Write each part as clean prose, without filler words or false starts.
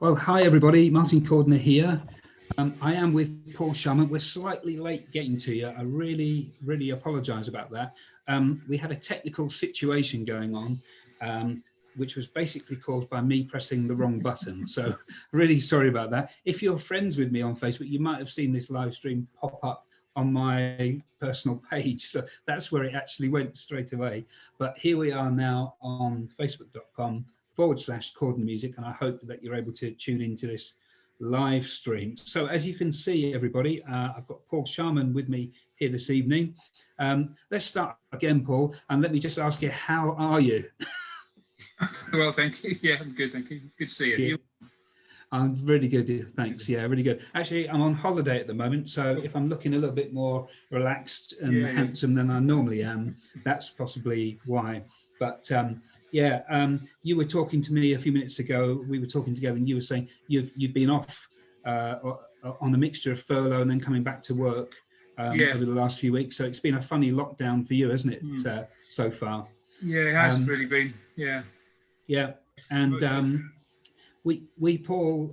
Well, hi everybody, Martin Cordner here. I am with Paul Sharman. We're slightly late getting to you. I really apologise about that. We had a technical situation going on, which was basically caused by me pressing the wrong button. So really sorry about that. If you're friends with me on Facebook, you might have seen this live stream pop up on my personal page. So that's where it actually went straight away. But here we are now on facebook.com/Cordner Music, and I hope that you're able to tune into this live stream. So as you can see, everybody, I've got Paul Sharman with me here this evening. Let's start again, Paul, and let me just ask you, how are you? Well, thank you. Yeah, I'm good, thank you. Good to see you. Yeah. I'm really good, thanks. Yeah, really good. Actually, I'm on holiday at the moment, so if I'm looking a little bit more relaxed and handsome than I normally am, that's possibly why. But you were talking to me a few minutes ago. We were talking together, and you were saying you've been off on a mixture of furlough and then coming back to work over the last few weeks. So it's been a funny lockdown for you, hasn't it, so far? Yeah, it has really been. Yeah. Yeah, and we Paul,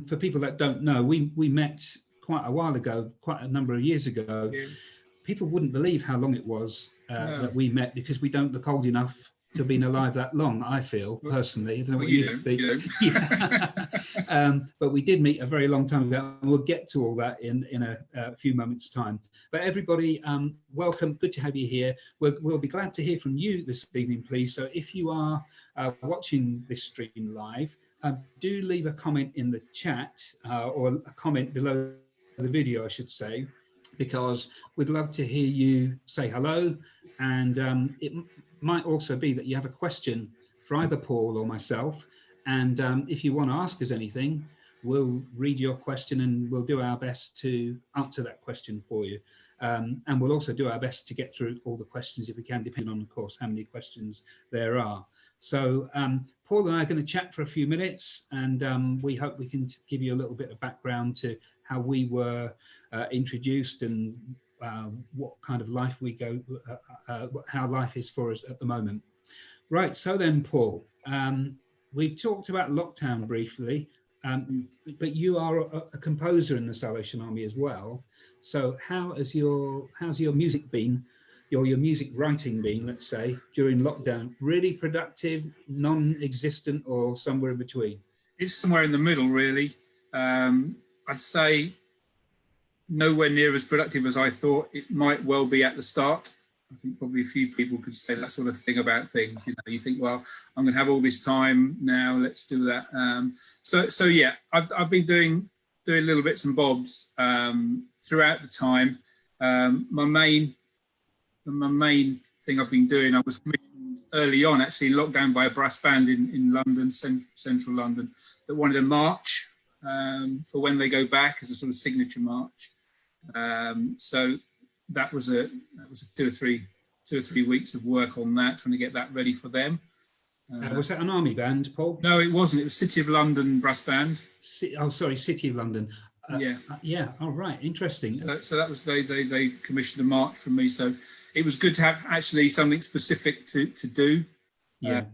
for people that don't know, we met quite a while ago, quite a number of years ago. Yeah. People wouldn't believe how long it was that we met, because we don't look old enough to have been alive that long, I feel, personally. I don't know what you think. Yeah. But we did meet a very long time ago, and we'll get to all that in a few moments' time. But everybody, welcome, good to have you here. We'll be glad to hear from you this evening, please. So if you are watching this stream live, do leave a comment in the chat, or a comment below the video, I should say, because we'd love to hear you say hello. And it might also be that you have a question for either Paul or myself. And if you want to ask us anything, we'll read your question and we'll do our best to answer that question for you. And we'll also do our best to get through all the questions if we can, depending on, of course, how many questions there are. So Paul and I are going to chat for a few minutes, and we hope we can give you a little bit of background to how we were introduced and what kind of life we go, how life is for us at the moment. Right, so then, Paul, we talked about lockdown briefly, but you are a composer in the Salvation Army as well. So how's your music been? Your music writing been, let's say, during lockdown? Really productive, non-existent, or somewhere in between? It's somewhere in the middle, really. I'd say nowhere near as productive as I thought it might well be at the start. I think probably a few people could say that sort of thing about things. You know, you think, well, I'm going to have all this time now, let's do that. So yeah, I've been doing little bits and bobs throughout the time. My main thing I've been doing, I was commissioned early on, actually, in lockdown, by a brass band in London, central London, that wanted a march for when they go back, as a sort of signature march. So that was a 2 or 3 weeks of work on that, trying to get that ready for them. Was that an army band, Paul? No, it wasn't. It was City of London brass band. City of London. Yeah. All right. Interesting. So that was they commissioned a march from me. So it was good to have actually something specific to do. Yeah.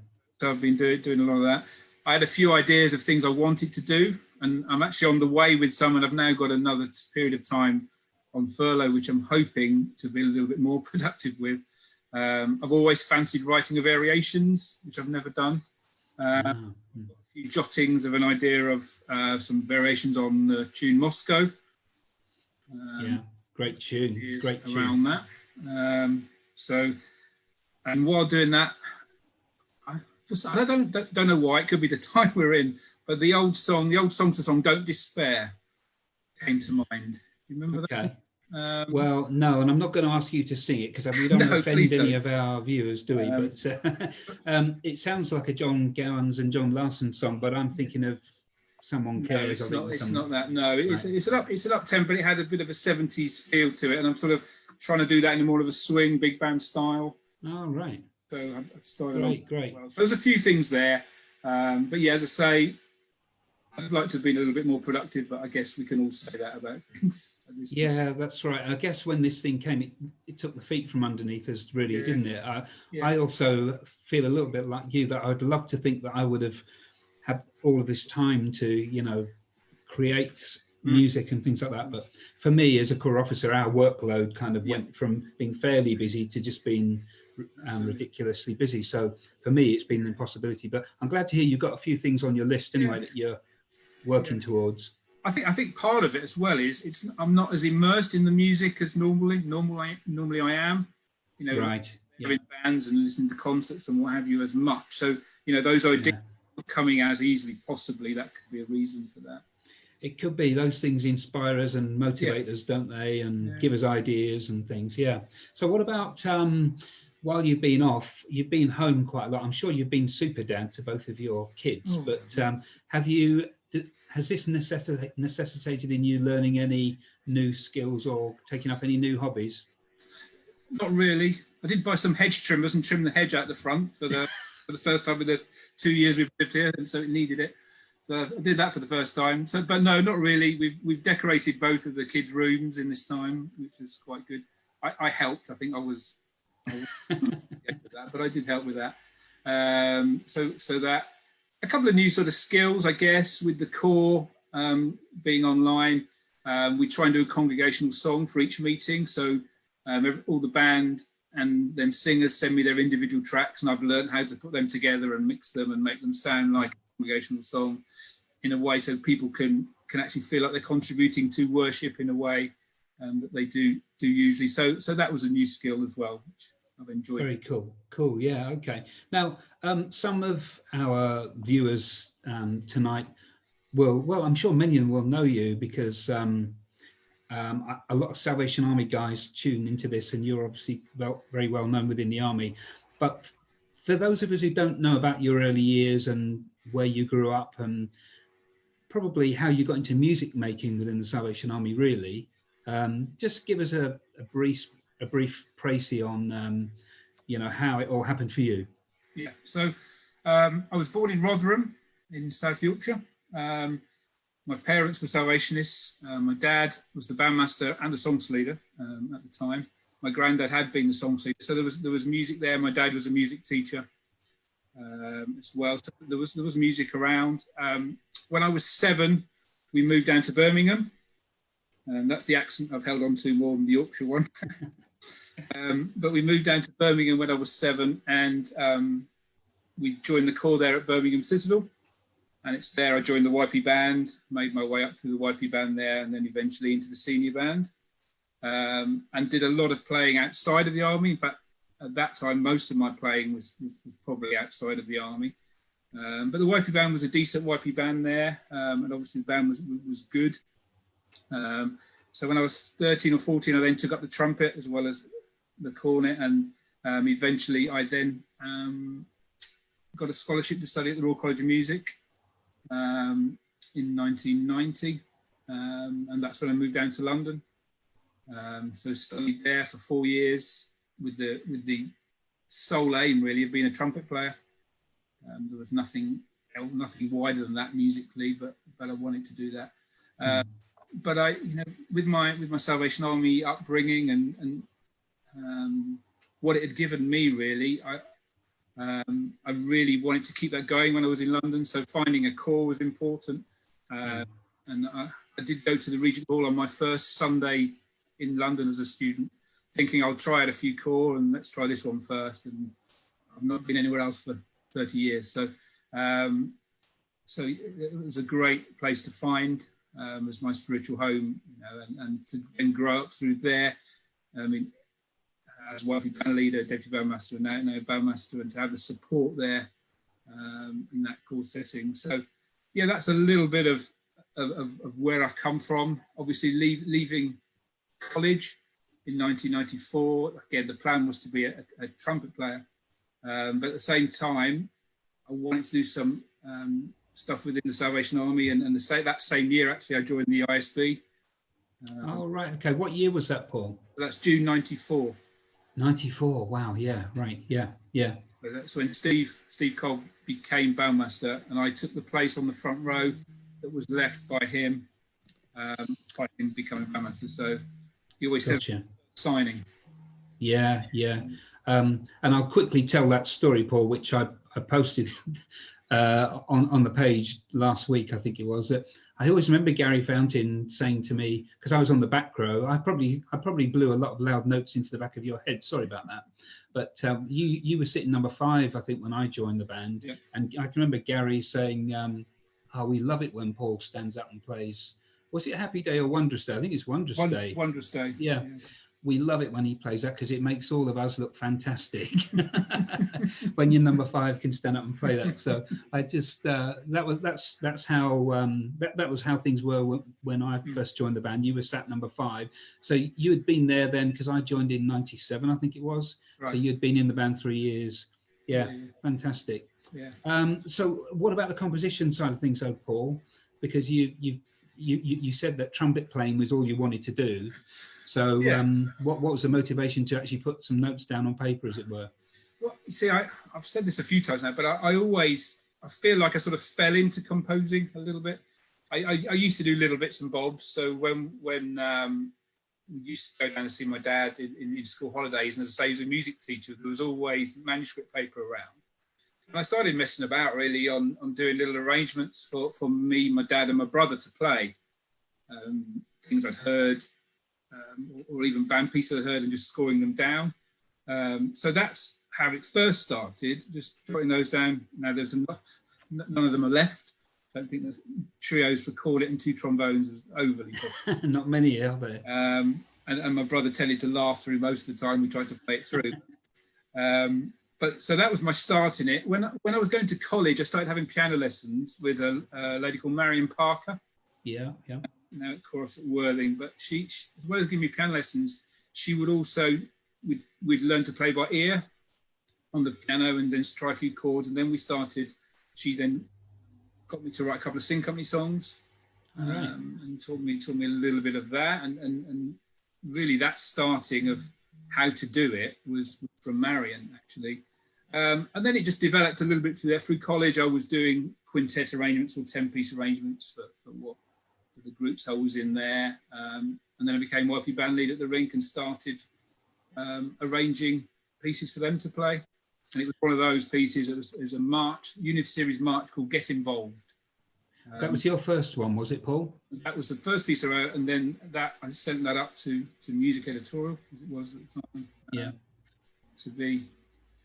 So I've been doing a lot of that. I had a few ideas of things I wanted to do, and I'm actually on the way with some, and I've now got another period of time on furlough, which I'm hoping to be a little bit more productive with. I've always fancied writing a variations, which I've never done. A few jottings of an idea of some variations on the tune Moscow. Great tune. Great tune. Around that. And while doing that, I don't know why, it could be the time we're in, but the old song, the song "Don't Despair" came to mind. You remember that? Well, no, and I'm not going to ask you to sing it, because we don't offend any of our viewers, do we? But it sounds like a John Gowans and John Larson song, but I'm thinking of Someone Cares. No, it's not that. No, it's an up tempo, but it had a bit of a 70s feel to it, and I'm sort of trying to do that in more of a swing big band style. Oh, right. So I started great. Well. So there's a few things there, but yeah, as I say, I'd like to have been a little bit more productive, but I guess we can all say that about things. Yeah, that's right. I guess when this thing came, it took the feet from underneath us, really, didn't it? I also feel a little bit like you, that I'd love to think that I would have had all of this time to, you know, create music and things like that. But for me, as a corps officer, our workload kind of went from being fairly busy to just being ridiculously busy. So for me, it's been an impossibility. But I'm glad to hear you've got a few things on your list anyway that you're working towards. I think part of it as well is I'm not as immersed in the music as normally I am, you know, right. in bands and listening to concerts and what have you as much. So, you know, those ideas coming as easily, possibly that could be a reason for that. It could be. Those things inspire us and motivate us, don't they? And give us ideas and things. Yeah. So what about while you've been off, you've been home quite a lot. I'm sure you've been super dad to both of your kids, but has this necessitated in you learning any new skills or taking up any new hobbies? Not really. I did buy some hedge trimmers and trim the hedge out the front for the first time in the 2 years we've lived here, and so it needed it. So I did that for the first time. So, but no, not really. We've decorated both of the kids' rooms in this time, which is quite good. I helped. I think I was with that, but I did help with that. So that a couple of new sort of skills, I guess, with the corps being online. We try and do a congregational song for each meeting. So all the band and then singers send me their individual tracks, and I've learned how to put them together and mix them and make them sound like a congregational song in a way so people can actually feel like they're contributing to worship in a way that they do usually. So that was a new skill as well, which I've enjoyed. Very cool. Yeah, okay. Now, some of our viewers tonight will, I'm sure many of them will know you because a lot of Salvation Army guys tune into this, and you're obviously very well known within the Army. But for those of us who don't know about your early years and where you grew up and probably how you got into music making within the Salvation Army, really, just give us a brief précis on you know, how it all happened for you. Yeah, so I was born in Rotherham in South Yorkshire. My parents were Salvationists. My dad was the bandmaster and the songs leader at the time. My granddad had been the songs leader, so there was music there. My dad was a music teacher as well. So there was music around. When I was 7, we moved down to Birmingham. That's the accent I've held on to more than the Yorkshire one. But we moved down to Birmingham when I was 7, and we joined the corps there at Birmingham Citadel. And it's there I joined the YP band, made my way up through the YP band there, and then eventually into the senior band. And did a lot of playing outside of the army. In fact, at that time, most of my playing was probably outside of the army. But the YP band was a decent YP band there, and obviously the band was good. So when I was 13 or 14, I then took up the trumpet as well as the cornet, and eventually I then got a scholarship to study at the Royal College of Music in 1990, and that's when I moved down to London. So studied there for 4 years with the sole aim really of being a trumpet player. There was nothing wider than that musically, but I wanted to do that. But I, you know, with my Salvation Army upbringing and what it had given me, really, I really wanted to keep that going when I was in London. So finding a corps was important, and I did go to the Regent Hall on my first Sunday in London as a student, thinking I'll try out a few corps and let's try this one first. And I've not been anywhere else for 30 years, so it was a great place to find as my spiritual home, you know, and to then grow up through there. I mean, as YP band leader, deputy bandmaster, and now bandmaster, and to have the support there in that corps setting. So, yeah, that's a little bit of where I've come from. Obviously, leaving college in 1994. Again, the plan was to be a trumpet player, but at the same time, I wanted to do some stuff within the Salvation Army, and that same year, actually, I joined the ISB. Oh, right. Okay. What year was that, Paul? That's June 94. 94. Wow. Yeah. Right. Yeah. So that's when Steve Cobb became bandmaster, and I took the place on the front row that was left by him becoming bandmaster. So he always said signing. Yeah. And I'll quickly tell that story, Paul, which I posted on the page last week, I think it was, that I always remember Gary Fountain saying to me, because I was on the back row, I probably blew a lot of loud notes into the back of your head. Sorry about that. But you were sitting number 5, I think, when I joined the band. Yeah. And I can remember Gary saying, "Oh, we love it when Paul stands up and plays." Was it Happy Day or Wondrous Day? I think it's Wondrous Day. Wondrous Day. Yeah. We love it when he plays that because it makes all of us look fantastic when your number 5 can stand up and play that. So I just that's how things were when I first joined the band. You were sat number 5, so you had been there then, because I joined in '97, I think it was. Right. So you had been in the band 3 years. Yeah. Fantastic. Yeah. So what about the composition side of things, though, Paul? Because you said that trumpet playing was all you wanted to do. So what was the motivation to actually put some notes down on paper, as it were? Well, you see, I've said this a few times now, but I feel like I sort of fell into composing a little bit. I used to do little bits and bobs. So when we used to go down and see my dad in school holidays, and as I say, he was a music teacher, there was always manuscript paper around. And I started messing about really on doing little arrangements for me, my dad and my brother to play. Things I'd heard, or even band pieces I heard, and just scoring them down. So that's how it first started, just jotting those down. Now there's none of them are left. I don't think there's trios for cornet and 2 trombones is overly popular. Not many, are there? And my brother tended to laugh through most of the time we tried to play it through. But so that was my start in it. When I was going to college, I started having piano lessons with a lady called Marion Parker. Yeah. Now at chorus at Worthing, but she, as well as giving me piano lessons, she would also, we'd learn to play by ear on the piano and then try a few chords, and then she then got me to write a couple of Sing Company songs, and taught me a little bit of that, and really that starting of how to do it was from Marion, actually. And then it just developed a little bit through college. I was doing quintet arrangements or 10-piece arrangements for the groups I was in there, and then I became YP band lead at the Rink and started arranging pieces for them to play. And it was one of those pieces. It was a march, Unity Series march called Get Involved. That was your first one, was it, Paul? That was the first piece I wrote, and then I sent that up to Music Editorial, as it was at the time.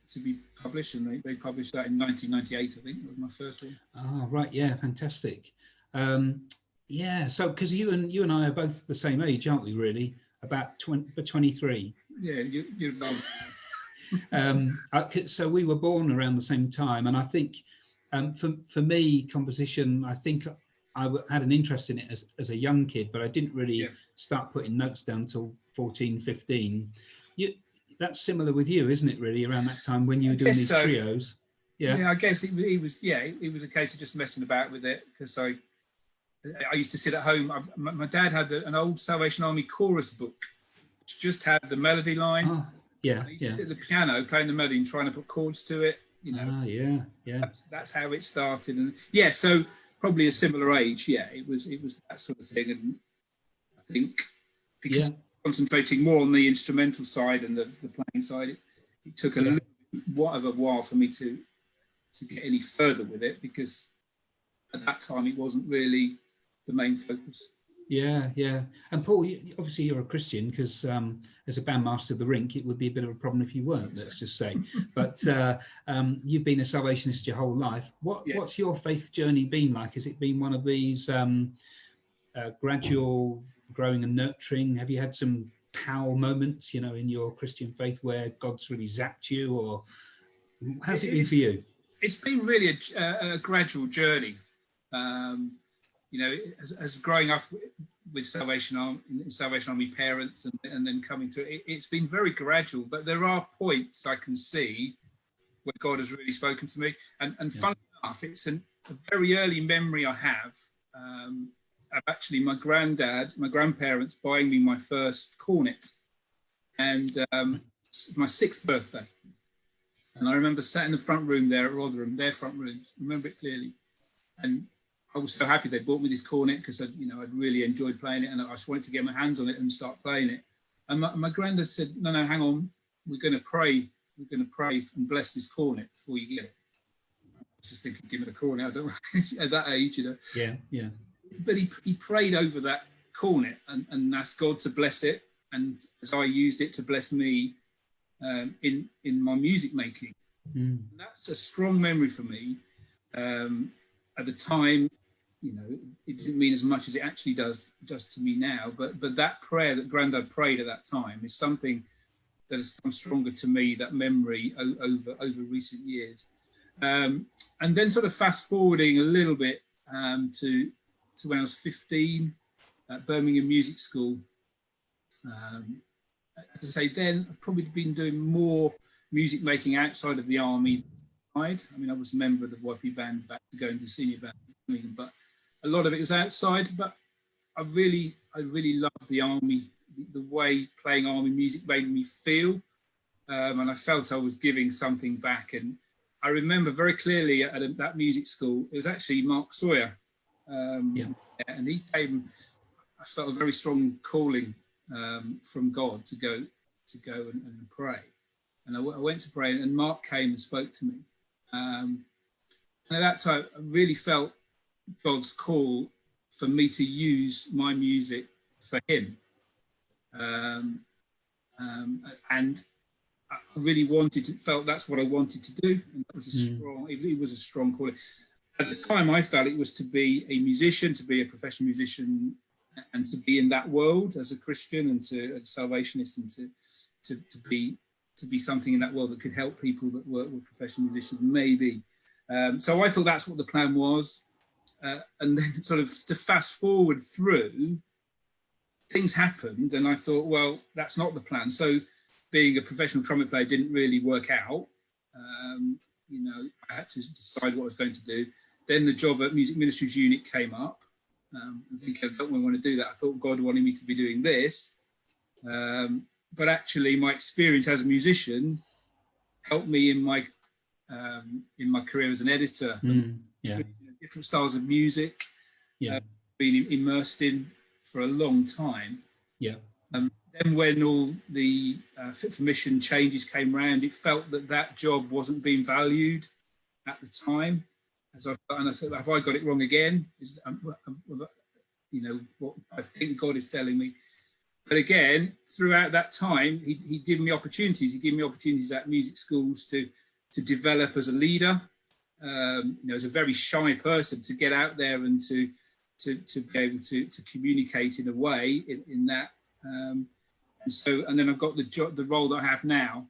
To be published, and they published that in 1998, I think. That was my first one. Oh, right, yeah, fantastic. So because you and I are both the same age, aren't we, really? About 23. Yeah, you're so we were born around the same time, and I think for me, composition, I think I had an interest in it as a young kid, but I didn't really start putting notes down till 14, 15. That's similar with you, isn't it, really, around that time when you were doing these trios? Yeah, I guess it was a case of just messing about with it, because I used to sit at home. My dad had an old Salvation Army chorus book, which just had the melody line. Oh, yeah. I used to sit at the piano playing the melody and trying to put chords to it. That's how it started. And so probably a similar age. It was that sort of thing. And I think because concentrating more on the instrumental side and the playing side, it took a little of a while for me to get any further with it, because at that time it wasn't really the main focus. And Paul, obviously you're a Christian, because as a bandmaster of the Rink, it would be a bit of a problem if you weren't, let's just say. But you've been a Salvationist your whole life. What's your faith journey been like? Has it been one of these gradual growing and nurturing? Have you had some power moments, in your Christian faith where God's really zapped you, or how's it been for you? It's been really a gradual journey. As growing up with Salvation Army parents and then coming to it, it's been very gradual, but there are points I can see where God has really spoken to me. And funnily enough, it's a very early memory I have of actually my grandparents buying me my first cornet, and my 6th birthday. And I remember sat in the front room there at Rotherham, their front rooms, I remember it clearly. And I was so happy they bought me this cornet, because I'd really enjoyed playing it, and I just wanted to get my hands on it and start playing it. And my granddad said, no, hang on, we're going to pray and bless this cornet before you get it. just thinking, give me the cornet. I don't at that age, you know. Yeah, yeah. But he prayed over that cornet and asked God to bless it, and as I used it to bless me in my music making. And that's a strong memory for me. At the time, you know, it didn't mean as much as it actually does to me now. But that prayer that Grandad prayed at that time is something that has come stronger to me. That memory over recent years. And then sort of fast forwarding a little bit to when I was 15 at Birmingham Music School. As I say, then I've probably been doing more music making outside of the army side. I mean, I was a member of the YP band back to going to senior band, but a lot of it was outside. But I really loved the army, the way playing army music made me feel, and I felt I was giving something back. And I remember very clearly at that music school, it was actually Mark Sawyer, and he came. I felt a very strong calling from God to go and pray, and I went to pray, and Mark came and spoke to me, and at that time I really felt God's call for me to use my music for Him, and I really felt that's what I wanted to do, and that was it was a strong calling. At the time, I felt it was to be a musician, to be a professional musician, and to be in that world as a Christian and as a salvationist, and to be something in that world that could help people that work with professional musicians, maybe. So I thought that's what the plan was. And then sort of to fast forward through, things happened, and I thought, well, that's not the plan. So being a professional trumpet player didn't really work out. You know, I had to decide what I was going to do. Then the job at Music Ministries Unit came up. I think I don't want to do that. I thought God wanted me to be doing this. But actually, my experience as a musician helped me in my career as an editor. Different styles of music, been immersed in for a long time. Then when all the Fit for Mission changes came around, it felt that job wasn't being valued at the time. And I thought, have I got it wrong again? You know, what I think God is telling me. But again, throughout that time, he'd given me opportunities. He'd given me opportunities at music schools to develop as a leader. You know, as a very shy person, to get out there and to be able to communicate in a way in that. And then I've got the role that I have now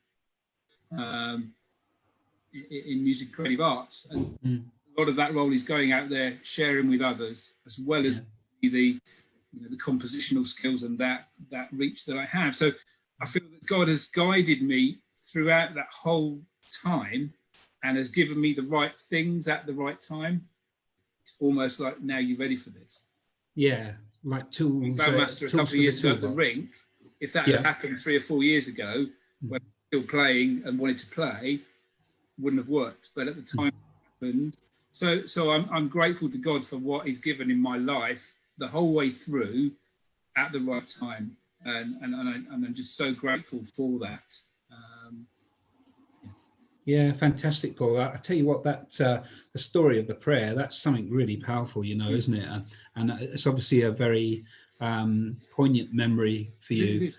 in music and creative arts, and a lot of that role is going out there sharing with others, as well as the compositional skills and that reach that I have. So I feel that God has guided me throughout that whole time and has given me the right things at the right time. It's almost like, now you're ready for this. Yeah, like tools. Bandmaster a couple of years ago at the rink. If that had happened 3 or 4 years ago, when I was still playing and wanted to play, wouldn't have worked. But at the time, it happened. So I'm grateful to God for what He's given in my life the whole way through, at the right time, and I'm just so grateful for that. Yeah, fantastic, Paul. I tell you what, that the story of the prayer, that's something really powerful, you know, isn't it? And it's obviously a very poignant memory for you.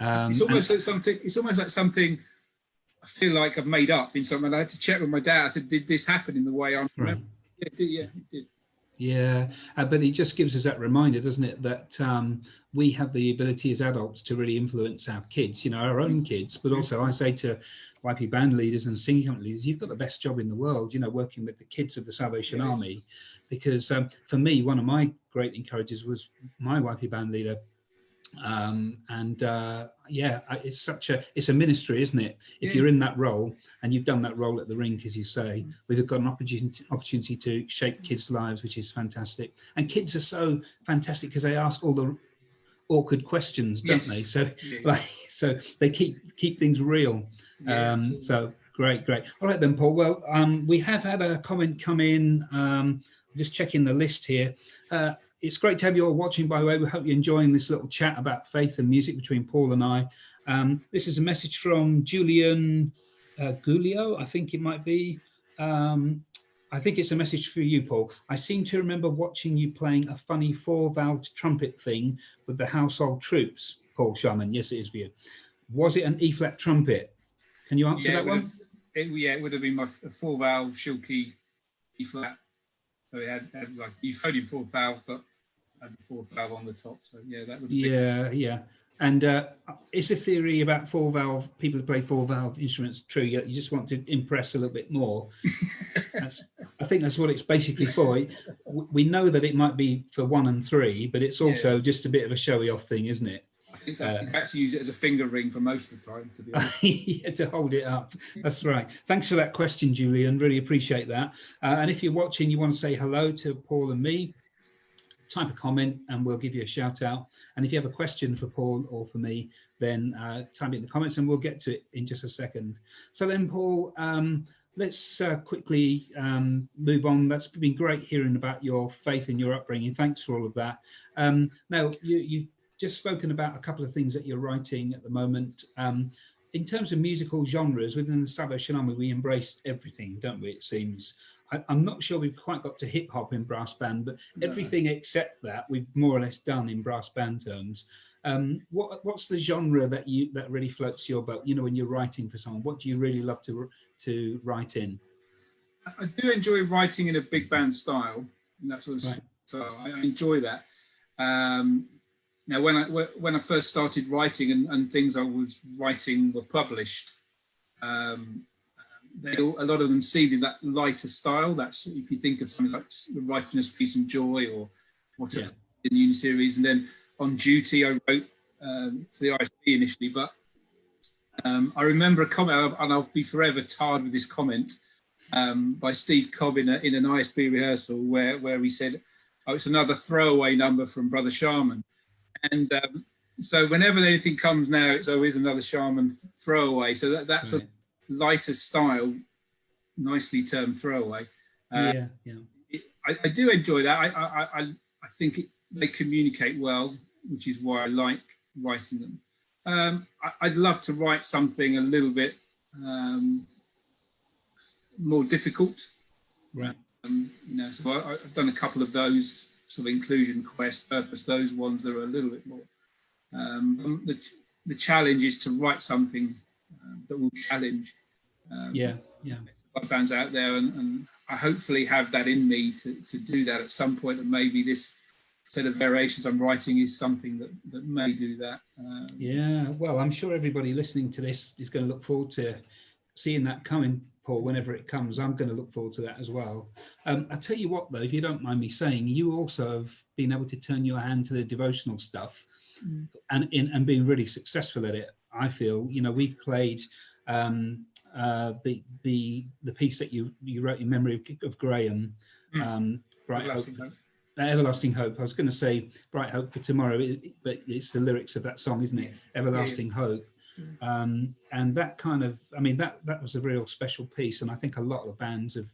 It's almost like something. It's almost like something I feel like I've made up in something. I had to check with my dad. I said, "Did this happen in the way I'm?" Right. Yeah, it did. Yeah, but it just gives us that reminder, doesn't it, that we have the ability as adults to really influence our kids, you know, our own kids. But also, I say to YP band leaders and singing company leaders, you've got the best job in the world, you know, working with the kids of the Salvation Army. Because for me, one of my great encouragers was my YP band leader. It's a ministry, isn't it? If you're in that role and you've done that role at the rink, as you say, we've got an opportunity to shape kids' lives, which is fantastic. And kids are so fantastic because they ask all the awkward questions, don't they? So so they keep things real. So great. All right then, Paul. Well, we have had a comment come in. Just checking the list here. It's great to have you all watching, by the way. We hope you're enjoying this little chat about faith and music between Paul and I. This is a message from Julian Gulio, I think it might be. I I think it's a message for you, Paul. I seem to remember watching you playing a funny 4-valve trumpet thing with the household troops, Paul Sharman. Yes, it is for you. Was it an E-flat trumpet? Can you answer that one? It would have been my 4-valve Schilke E-flat. So it had like euphonium 4th valve, but had the 4th valve on the top. So yeah, that would have been. Yeah. And is the theory about 4-valve, people who play 4-valve instruments true? You just want to impress a little bit more. I think that's what it's basically for. We know that it might be for 1 and 3, but it's also just a bit of a showy off thing, isn't it? I think so. I think I actually use it as a finger ring for most of the time, to be honest. Yeah, to hold it up. That's right. Thanks for that question, Julian. Really appreciate that. And if you're watching, you want to say hello to Paul and me, type a comment and we'll give you a shout out. And if you have a question for Paul or for me, then type it in the comments and we'll get to it in just a second. So then, Paul, let's quickly move on. That's been great hearing about your faith and your upbringing. Thanks for all of that. Now, you've just spoken about a couple of things that you're writing at the moment. In terms of musical genres, within the Salvation Army, we embraced everything, don't we, it seems? I'm not sure we've quite got to hip hop in brass band, but everything except that we've more or less done in brass band terms. What's the genre that really floats your boat? You know, when you're writing for someone, what do you really love to write in? I do enjoy writing in a big band style, and that sort of style. I enjoy that. Now, when I first started writing and things I was writing were published, a lot of them seemed in that lighter style. That's if you think of something like Righteousness, Peace and Joy, or what in the Uni series. And then On Duty, I wrote for the ISB initially. But I remember a comment, and I'll be forever tarred with this comment by Steve Cobb in an ISB rehearsal where he said, "Oh, it's another throwaway number from Brother Sharman." And so whenever anything comes now, it's always another Sharman throwaway. So that's a lighter style, nicely termed throwaway. I do enjoy that. I think they communicate well, which is why I like writing them. I'd love to write something a little bit more difficult. Right. So I've done a couple of those, sort of Inclusion, Quest, Purpose, those ones that are a little bit more. The challenge is to write something that will challenge bands out there, and I hopefully have that in me to do that at some point, and maybe this set of variations I'm writing is something that may do that. Well, I'm sure everybody listening to this is going to look forward to seeing that coming, Paul, whenever it comes. I'm going to look forward to that as well. I tell you what, though, if you don't mind me saying, you also have been able to turn your hand to the devotional stuff and being really successful at it. I feel, we've played the piece that you wrote in memory of Graham, Bright Hope. Everlasting Hope. I was going to say Bright Hope for Tomorrow, but it's the lyrics of that song, isn't it? Everlasting Hope. And that kind of, that was a real special piece, and I think a lot of bands have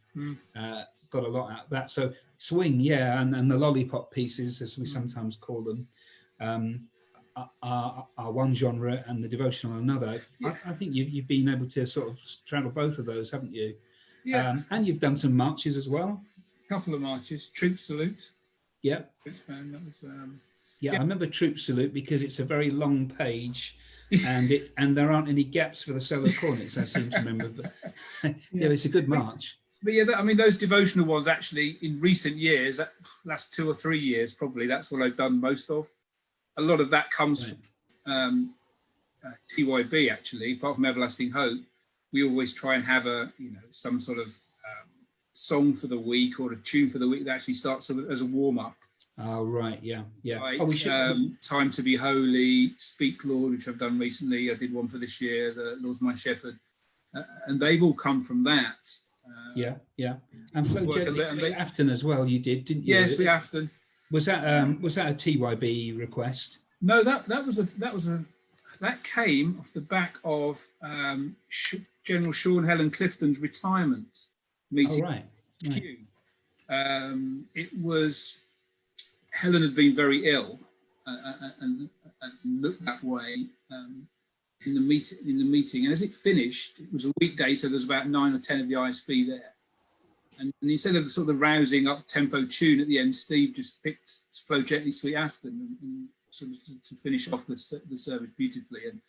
got a lot out of that. So swing, and the lollipop pieces, as we sometimes call them, are one genre, and the devotional another. I think you've been able to sort of straddle both of those, haven't you? And you've done some marches as well. A couple of marches. Troop Salute. Yeah. That was, I remember Troop Salute because it's a very long page. And there aren't any gaps for the solo cornets, I seem to remember. But it's a good march. But those devotional ones actually in recent years, last 2 or 3 years probably, that's what I've done most of. A lot of that comes from TYB actually, apart from Everlasting Hope. We always try and have some sort of song for the week or a tune for the week that actually starts as a warm-up. Oh, right, yeah. Like, we should, Time to Be Holy, Speak Lord, which I've done recently. I did one for this year, The Lord's My Shepherd. And they've all come from that. And Flow Gently Afton as well, you did, didn't you? Yes, the Afton. Was that a TYB request? No, that came off the back of General Sean Helen Clifton's retirement meeting. Oh, right. It was... Helen had been very ill and looked that way in the meeting. And as it finished, it was a weekday, so there was about 9 or 10 of the ISB there. and instead of the sort of the rousing up tempo tune at the end, Steve just picked Flow Gently Sweet Afton and sort of to finish off the service beautifully. And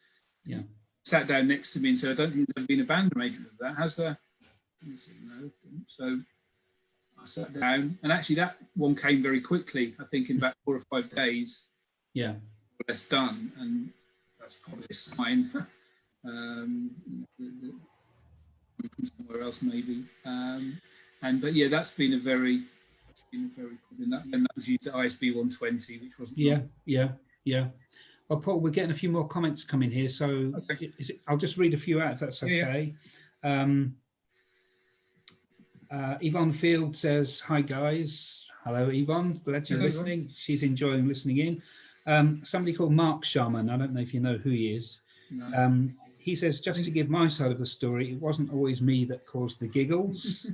yeah, sat down next to me and said, "I don't think there's ever been a band arrangement of that, has there?" And I said, "No." So I sat down, and actually that one came very quickly. I think in about 4 or 5 days. Yeah, Less done, and that's probably a sign. Somewhere else maybe. But yeah, that's been a very and that was used at ISB 120, which wasn't. Yeah. Well, Paul, we're getting a few more comments coming here, so okay. I'll just read a few out if that's okay. Yvonne Field says, "Hi guys." Hello, Yvonne. Glad you're listening. Yvonne. She's enjoying listening in. Somebody called Paul Sharman. I don't know if you know who he is. No. He says, "Just to give my side of the story, it wasn't always me that caused the giggles."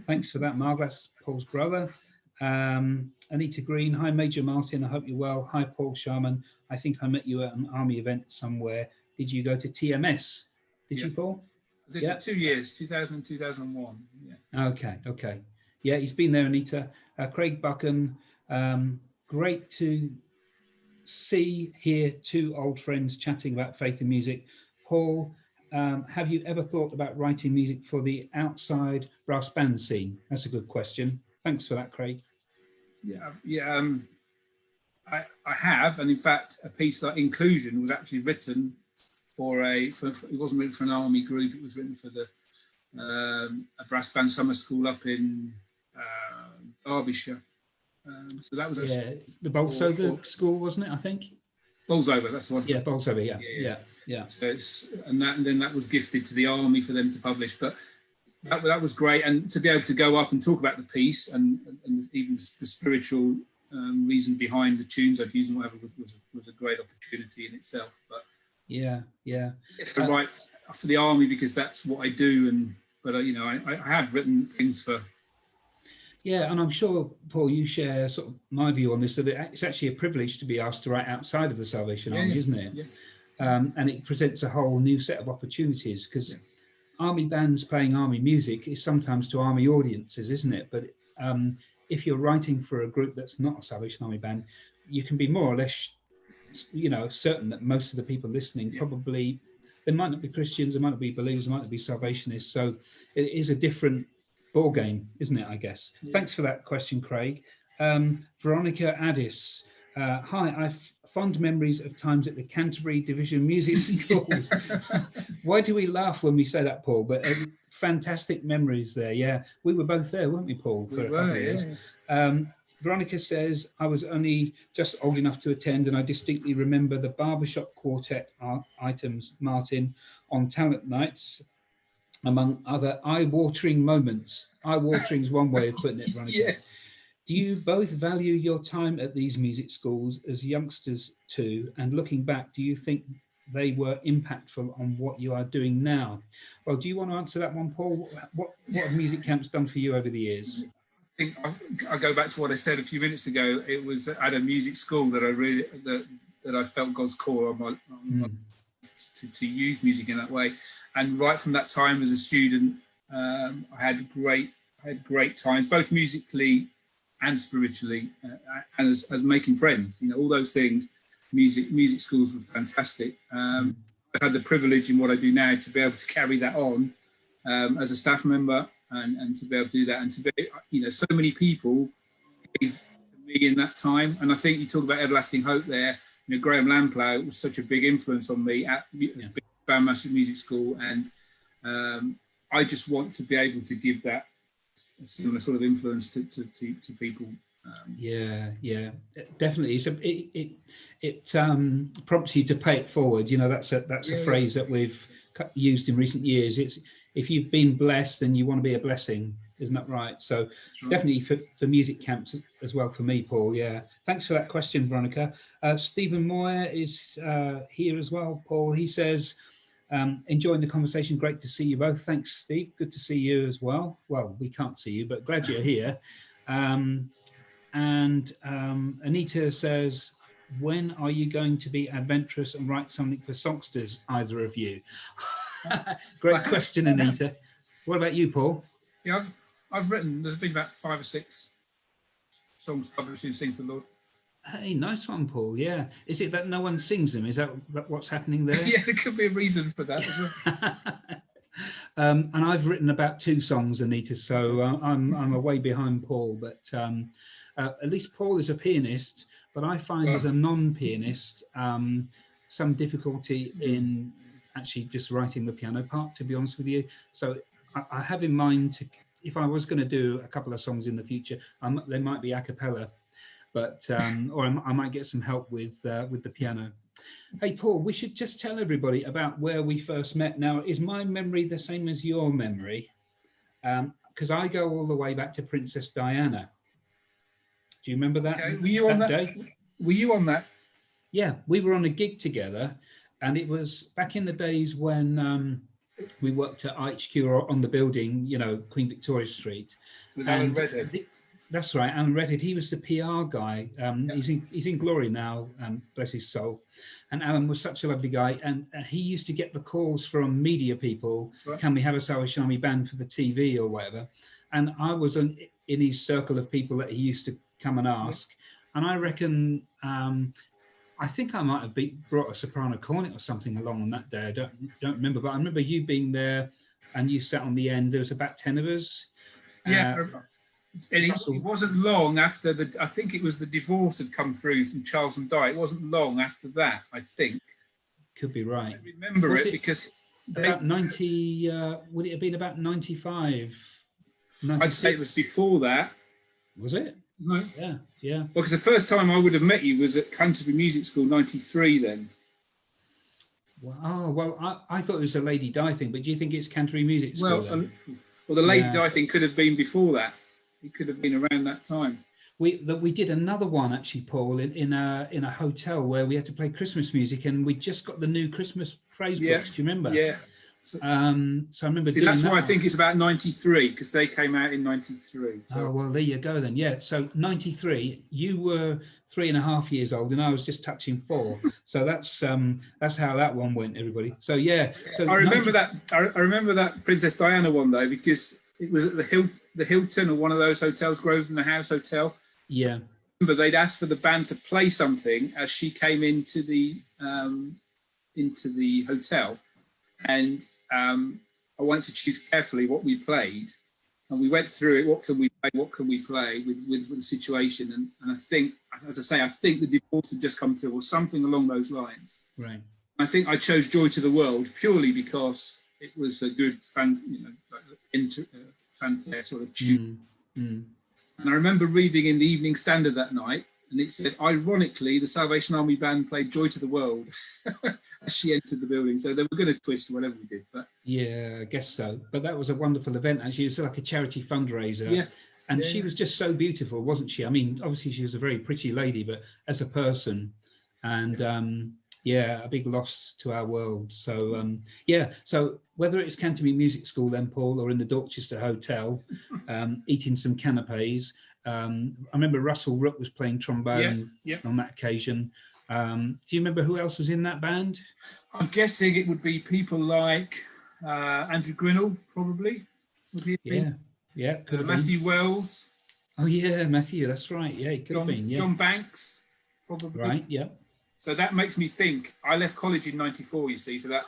Thanks for that, Mark. That's Paul's brother. Anita Green, "Hi, Major Martin. I hope you're well. Hi, Paul Sharman. I think I met you at an army event somewhere. Did you go to TMS? Did you, Paul?" I did for 2 years, 2000 and 2001. Yeah. Okay. Yeah, he's been there, Anita. Craig Buchan, great to hear two old friends chatting about faith and music. Paul, have you ever thought about writing music for the outside brass band scene? That's a good question. Thanks for that, Craig. Yeah. I have, and in fact, a piece like Inclusion was actually written it wasn't written for an army group. It was written for a brass band summer school up in Derbyshire. So that was the Bolsover school, wasn't it? I think. Bolsover, that's the one. Yeah, Bolsover. Yeah. So and then that was gifted to the army for them to publish. But that was great, and to be able to go up and talk about the piece and even the spiritual reason behind the tunes I'd used and whatever was a great opportunity in itself. But yeah, it's the right for the army because that's what I do. But I have written things for. Yeah, and I'm sure, Paul, you share sort of my view on this, that it's actually a privilege to be asked to write outside of the Salvation Army, isn't it? Yeah. And it presents a whole new set of opportunities because army bands playing army music is sometimes to army audiences, isn't it? But if you're writing for a group that's not a Salvation Army band, you can be more or less, certain that most of the people listening probably, they might not be Christians, they might not be believers, they might not be Salvationists. So it is a different ball game, isn't it, I guess? Yeah. Thanks for that question, Craig. Veronica Addis, "Hi, I've fond memories of times at the Canterbury Division Music School." Why do we laugh when we say that, Paul? But fantastic memories there. Yeah, we were both there, weren't we, Paul, for a couple of years? Veronica says, "I was only just old enough to attend, and I distinctly remember the barbershop quartet items, Martin, on talent nights, among other eye-watering moments." Eye-watering is one way of putting it, Veronica. Yes. "Do you both value your time at these music schools as youngsters too? And looking back, do you think they were impactful on what you are doing now?" Well, do you want to answer that one, Paul? What have music camps done for you over the years? I think I go back to what I said a few minutes ago. It was at a music school that I felt God's call on to use music in that way. And right from that time as a student, I had great times, both musically and spiritually, and as making friends. All those things. Music schools were fantastic. I've had the privilege in what I do now to be able to carry that on as a staff member and to be able to do that, and to be, so many people gave to me in that time. And I think you talk about Everlasting Hope there. Graham Lamplow was such a big influence on me at Bandmaster Music School, and I just want to be able to give that similar sort of influence to people. Definitely. So it prompts you to pay it forward. That's a phrase that we've used in recent years. It's if you've been blessed, then you want to be a blessing. Isn't that right? So definitely for music camps as well for me, Paul. Yeah. Thanks for that question, Veronica. Stephen Moyer is here as well, Paul. He says, "Enjoying the conversation. Great to see you both." Thanks, Steve. Good to see you as well. Well, we can't see you, but glad you're here. And Anita says, "When are you going to be adventurous and write something for songsters, either of you?" Great question, Anita. What about you, Paul? Yeah, I've written. There's been about 5 or 6 songs published in Sing to the Lord. Hey, nice one, Paul. Yeah. Is it that no one sings them? Is that what's happening there? Yeah, there could be a reason for that as well. And I've written about 2 songs, Anita, so I'm a way behind Paul. But at least Paul is a pianist, but I find as a non-pianist some difficulty in actually just writing the piano part, to be honest with you. So I have in mind if I was going to do a couple of songs in the future, they might be a cappella, but or I might get some help with the piano. Hey, Paul, we should just tell everybody about where we first met. Now, is my memory the same as your memory? Because I go all the way back to Princess Diana. Do you remember that? Okay. Were you on that day? Were you on that? Yeah, we were on a gig together, and it was back in the days when we worked at IHQ on the building, you know, Queen Victoria Street. With Alan Redhead. That's right, Alan Redhead. He was the PR guy. He's in glory now, bless his soul. And Alan was such a lovely guy, and he used to get the calls from media people. Right. Can we have a Salvation Army band for the TV or whatever? And I was in his circle of people that he used to come and ask. Yeah. And I reckon, I think I might have brought a soprano cornet or something along on that day. I don't remember, but I remember you being there, and you sat on the end. There was about 10 of us. Yeah. And it wasn't long after I think it was the divorce had come through from Charles and Di. It wasn't long after that, I think. Could be right. I remember it because about 90. Would it have been about 95? 96? I'd say it was before that. Was it? No. Yeah, yeah. Well, because the first time I would have met you was at Canterbury Music School, 93 then. Oh, well, I thought it was a Lady Di thing, but do you think it's Canterbury Music School? Well, the Lady Di thing could have been before that. It could have been around that time. We did another one actually, Paul, in a hotel where we had to play Christmas music, and we just got the new Christmas phrase books. Do you remember? Yeah. So I remember. See, that's why I think it's about 93, because they came out in 93. So. Oh well, there you go then. Yeah. So 93, you were 3.5 years old, and I was just touching 4. So that's how that one went, everybody. So yeah. So I remember that. I remember that Princess Diana one though, because it was at the Hilton or one of those hotels, Grosvenor House Hotel. Yeah. But they'd asked for the band to play something as she came into the hotel, and I wanted to choose carefully what we played, and we went through it. What can we play? What can we play with the situation? And I think, as I say, I think the divorce had just come through, or something along those lines. Right. I think I chose "Joy to the World" purely because it was a good fanfare sort of tune. And I remember reading in the Evening Standard that night, and it said, ironically, the Salvation Army band played "Joy to the World" as she entered the building. So they were going to twist whatever we did. But yeah, I guess so. But that was a wonderful event. Actually, it was like a charity fundraiser. Yeah. And she was just so beautiful, wasn't she? I mean, obviously she was a very pretty lady, but as a person, and a big loss to our world. So so whether it's Canterbury Music School then, Paul, or in the Dorchester Hotel, eating some canapes. I remember Russell Rook was playing trombone on that occasion. Do you remember who else was in that band? I'm guessing it would be people like Andrew Grinnell, probably. Would he have been? Yeah, could have Matthew been. Wells. Oh yeah, Matthew, that's right. Yeah, it could have been. Yeah. John Banks, probably. Right, yeah. So that makes me think. I left college in 94, you see, so that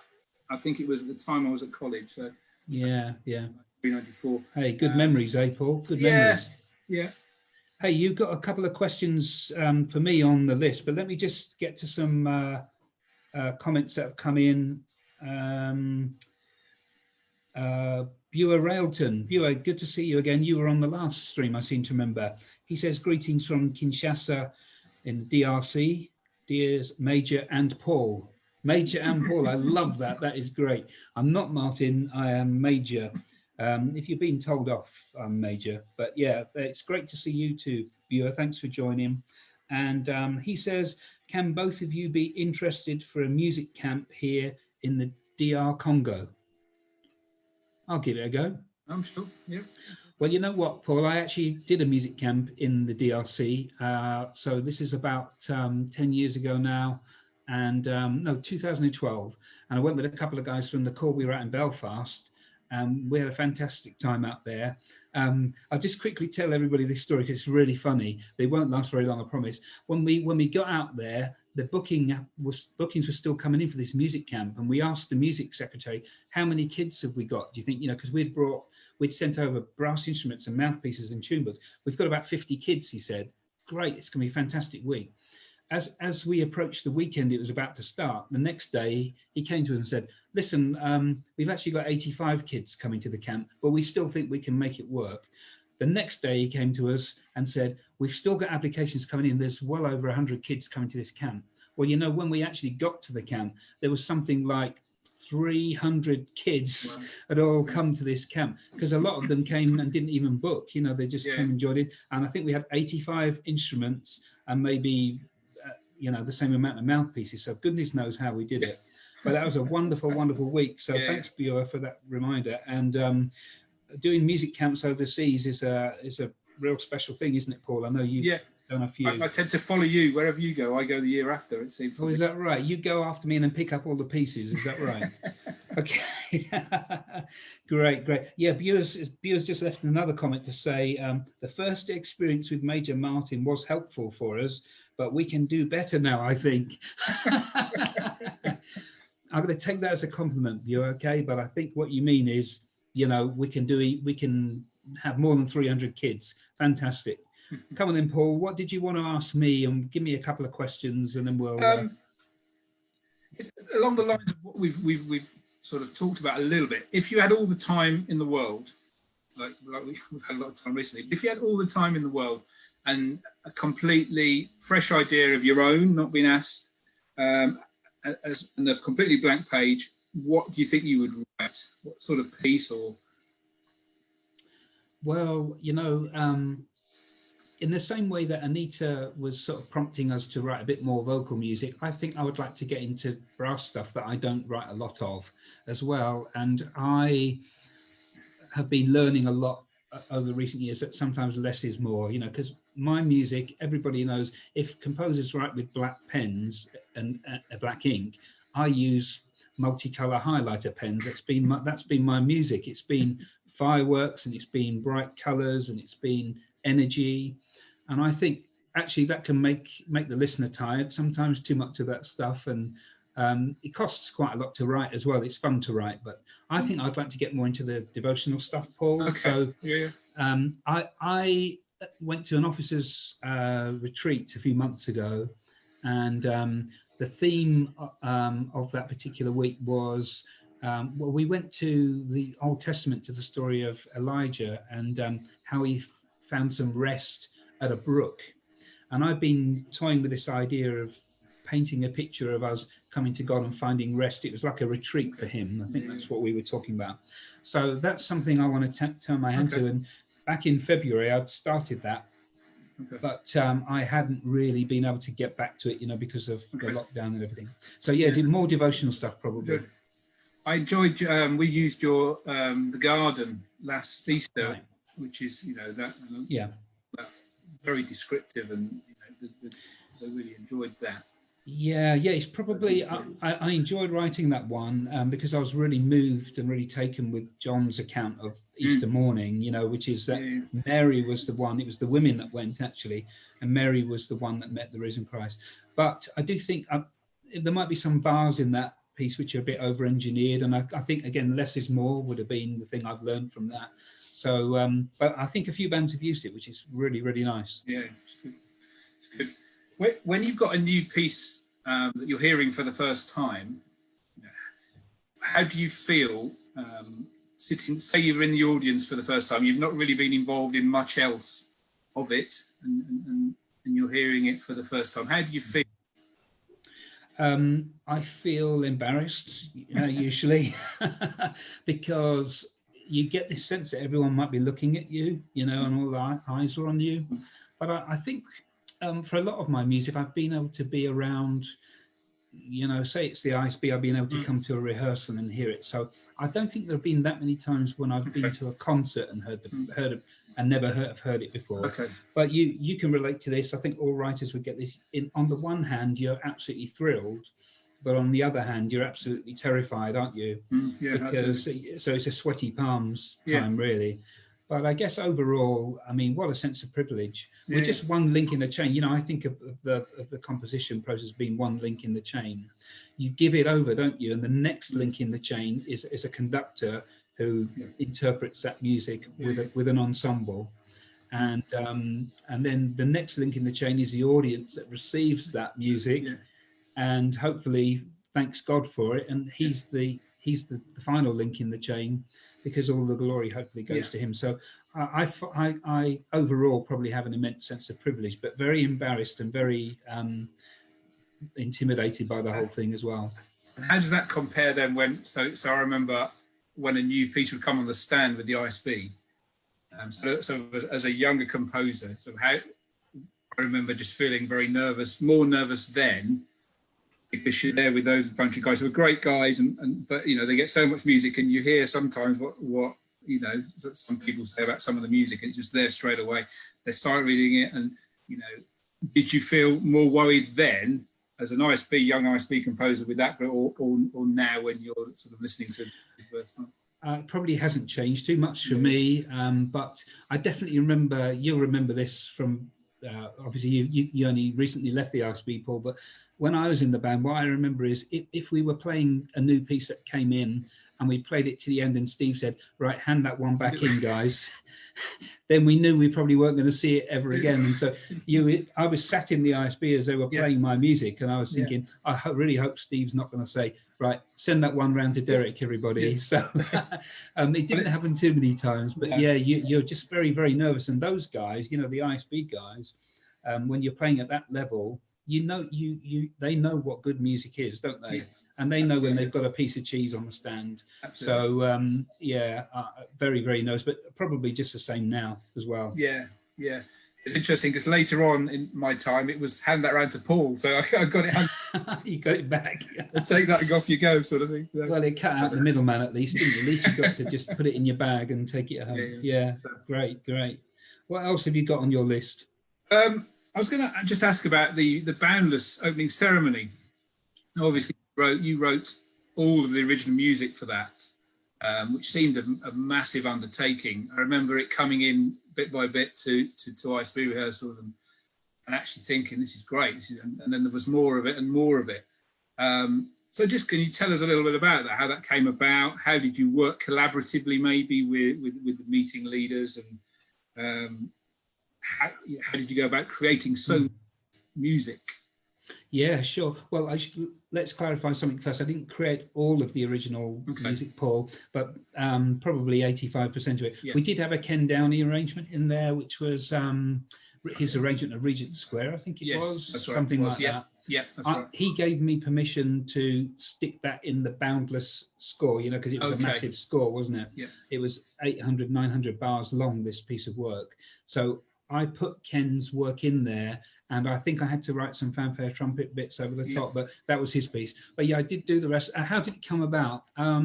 I think it was at the time I was at college. So yeah. 94. Hey, good memories, Paul? Good memories. Yeah. Hey, you've got a couple of questions for me on the list, but let me just get to some comments that have come in. Buer Railton. Buer, good to see you again. You were on the last stream, I seem to remember. He says, greetings from Kinshasa in the DRC. Dears Major and Paul. Major and Paul, I love that. That is great. I'm not Martin, I am Major. If you've been told off, I'm Major. But yeah, it's great to see you too, Buer. Thanks for joining. And he says, can both of you be interested for a music camp here in the DR Congo? I'll give it a go. I'm sure, yeah. Well, you know what, Paul? I actually did a music camp in the DRC. So this is about 10 years ago now. And no, 2012. And I went with a couple of guys from the corps we were at in Belfast. We had a fantastic time out there. I'll just quickly tell everybody this story because it's really funny. They won't last very long, I promise. When we got out there, the bookings were still coming in for this music camp, and we asked the music secretary, how many kids have we got? Do you think, because we'd sent over brass instruments and mouthpieces and tune books. We've got about 50 kids, he said. Great, it's going to be a fantastic week. As we approached the weekend, it was about to start. The next day, he came to us and said, listen, we've actually got 85 kids coming to the camp, but we still think we can make it work. The next day, he came to us and said, we've still got applications coming in. There's well over 100 kids coming to this camp. Well, when we actually got to the camp, there was something like 300 kids had all come to this camp, because a lot of them came and didn't even book. They just came and joined in. And I think we had 85 instruments and maybe the same amount of mouthpieces, so goodness knows how we did it. But that was a wonderful week, so thanks, Björn, for that reminder. And doing music camps overseas is a real special thing, isn't it, Paul? I know you've done a few. I tend to follow you wherever you go. I go the year after, it seems. Oh, is that right? You go after me and then pick up all the pieces, is that right? Okay. great. Yeah, Björn's just left another comment to say, the first experience with Major Martin was helpful for us, but we can do better now, I think. I'm going to take that as a compliment, Björn, okay? But I think what you mean is, we can have more than 300 kids. Fantastic. Come on then, Paul. What did you want to ask me? And give me a couple of questions, and then we'll. It's along the lines of what we've sort of talked about a little bit. If you had all the time in the world, like we've had a lot of time recently, but if you had all the time in the world and a completely fresh idea of your own, not being asked, and a completely blank page, what do you think you would write? What sort of piece? Or well, in the same way that Anita was sort of prompting us to write a bit more vocal music, I think I would like to get into brass stuff that I don't write a lot of as well. And I have been learning a lot over recent years that sometimes less is more, because my music, everybody knows, if composers write with black pens and black ink, I use multicolor highlighter pens. That's been my music. It's been fireworks, and it's been bright colors, and it's been energy. And I think actually that can make the listener tired, sometimes too much of that stuff. And it costs quite a lot to write as well. It's fun to write, but I think I'd like to get more into the devotional stuff, Paul. Okay. So yeah. I went to an officers retreat a few months ago, and the theme of that particular week was, we went to the Old Testament, to the story of Elijah, and how he found some rest at a brook. And I've been toying with this idea of painting a picture of us coming to God and finding rest. It was like a retreat for him. I think that's what we were talking about. So that's something I want to turn my hand to. And back in February, I'd started that, but I hadn't really been able to get back to it, because of the lockdown and everything. So did more devotional stuff probably. Good. I enjoyed, we used your the garden last Easter, right, which is, that very descriptive, and I really enjoyed that. Yeah, it's probably, I enjoyed writing that one because I was really moved and really taken with John's account of Easter morning, which is that Mary was the one, it was the women that went actually, and Mary was the one that met the risen Christ. But I do think there might be some bars in that piece which are a bit over-engineered, and I think, again, less is more would have been the thing I've learned from that. So, but I think a few bands have used it, which is really, really nice. Yeah, it's good. It's good. When you've got a new piece that you're hearing for the first time, how do you feel sitting, say you're in the audience for the first time, you've not really been involved in much else of it, and you're hearing it for the first time, how do you feel? I feel embarrassed, usually, because you get this sense that everyone might be looking at you, and all the eyes are on you. But I think for a lot of my music, I've been able to be around, say it's the ISB, I've been able to come to a rehearsal and hear it. So I don't think there have been that many times when I've been to a concert and heard it and never have heard it before. Okay. But you can relate to this. I think all writers would get this. On the one hand, you're absolutely thrilled, but on the other hand, you're absolutely terrified, aren't you? Yeah, because absolutely. so it's a sweaty palms time, really. But I guess overall, I mean, what a sense of privilege. We're just one link in the chain. You know, I think of the composition process being one link in the chain. You give it over, don't you? And the next link in the chain is a conductor who interprets that music with an ensemble. And then the next link in the chain is the audience that receives that music, and hopefully thanks God for it. And he's the final link in the chain, because all the glory hopefully goes to him. So I overall probably have an immense sense of privilege, but very embarrassed and very intimidated by the whole thing as well. How does that compare then when, so I remember when a new piece would come on the stand with the ISB, so as a younger composer, so how, I remember just feeling very nervous, more nervous then, because you're there with those bunch of guys who are great guys, but you know, they get so much music, and you hear sometimes what you know, some people say about some of the music, it's just there straight away. They're sight reading it, and you know, did you feel more worried then as an young ISB composer with that, or now when you're sort of listening to it the first time? It probably hasn't changed too much for me, but I definitely remember. You'll remember this from obviously you only recently left the ISB, Paul, but when I was in the band, what I remember is if we were playing a new piece that came in and we played it to the end and Steve said, right, hand that one back in, guys, then we knew we probably weren't going to see it ever again. And so I was sat in the ISB as they were playing my music, and I was thinking, I really hope Steve's not going to say, right, send that one round to Derek, everybody. So it didn't happen too many times, but you're just very, very nervous. And those guys, you know, the ISB guys, when you're playing at that level, you know, they know what good music is, don't they? And they know when they've got a piece of cheese on the stand. So very, very nervous, but probably just the same now as well. It's interesting because later on in my time, it was hand that round to Paul, so I got it. You got it back. Take that and off you go, sort of thing. Well, it cut out the middleman at least, didn't it? At least you got to just put it in your bag and take it home. Great. What else have you got on your list? I was going to just ask about the Boundless opening ceremony. Obviously, you wrote all of the original music for that, which seemed a massive undertaking. I remember it coming in bit by bit to ISB rehearsals and actually thinking, this is great. And then there was more of it and more of it. So just can you tell us a little bit about that, how that came about? How did you work collaboratively maybe with the meeting leaders, and how did you go about creating so much music? Yeah, sure. Well, let's clarify something first. I didn't create all of the original music, Paul, but probably 85% of it. We did have a Ken Downey arrangement in there, which was his arrangement of Regent Square, I think it was, something like that. Yeah, that's right. He gave me permission to stick that in the Boundless score, you know, because it was a massive score, wasn't it? Yeah. It was 800, 900 bars long, this piece of work. So I put Ken's work in there, and I think I had to write some fanfare trumpet bits over the top, but that was his piece. But yeah, I did do the rest. How did it come about? I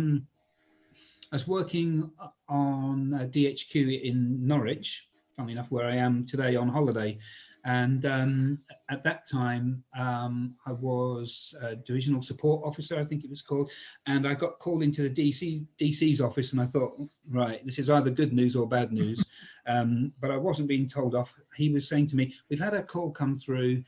was working on DHQ in Norwich, funny enough, where I am today on holiday. And at that time, I was a divisional support officer, I think it was called. And I got called into the DC's office, and I thought, right, this is either good news or bad news. But I wasn't being told off. He was saying to me, we've had a call come through.